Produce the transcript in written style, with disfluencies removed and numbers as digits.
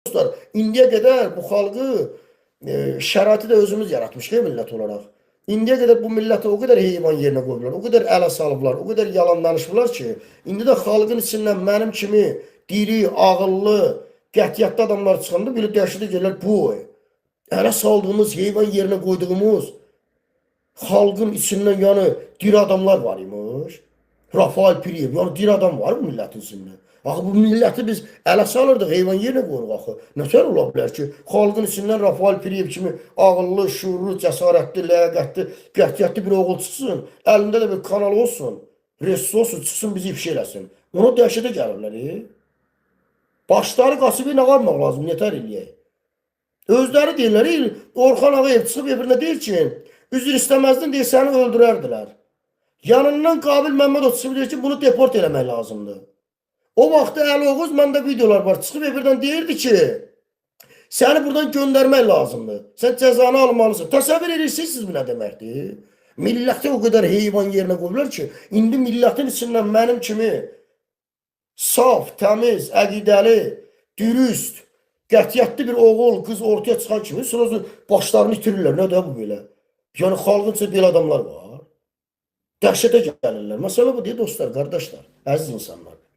dostlar, indiyə qədər bu xalqı şəraiti də özümüz yaratmışıq millət olaraq. İndiyə qədər bu milləti o qədər heyvan yerinə qoyublar, o qədər ələ salıblar, o qədər yalan danışıblar ki, indi də xalqın içindən mənim kimi diri, ağıllı, qətiyyətli adamlar çıxanda belə dəhşətə gəlirlər, bu ələ saldığımız, heyvan yerinə qoyduğumuz xalqın içindən yəni diri adamlar var imiş. Rafael Piriyev, yəni diri adam var mı millətin içində? Axı bu milləti biz ələ salırdıq, heyvan yerinə qoyuruq axı. Nətər ola bilər ki, xalqın içindən Rafael Piriyev kimi ağıllı, şuurlu, cəsarətli, ləyaqətli, qətiyyətli bir oğul çıxsın, əlində də bir kanal olsun, resurs olsun, çıxsın bizi ifşa eləsin. Ona dəhşətə gəlirlər. Başları qasıbı nə varmaq lazım, nətər eləyək? Özləri deyirlər, Orxan Ağayev çıxıb evirinə deyir ki, üzr istəməzdin deyə səni öldürərdilər. Yanından Qabil Məmmədov çıxıb deyir ki, bunu deport eləmək lazımdır. O vaxtda Əli Oğuz, məndə videolar var, çıxıb evirdən deyirdi ki, səni buradan göndərmək lazımdır. Sən cəzanı almalısın. Təsəvvür edirsiniz bu nə deməkdir? Milləti o qədər heyvan yerinə qoyurlar ki, indi millətin içindən mənim kimi saf, təmiz, əqidəli, dürüst, qətiyyətli bir oğul, qız ortaya çıxan kimi sonra başlarını itirirlər. Nə də bu belə? Yəni xalqın içində belə adamlar var. Dəhşətə gəlirlər. Məsələ bu deyil dostlar, qardaşlar, əziz insanlar.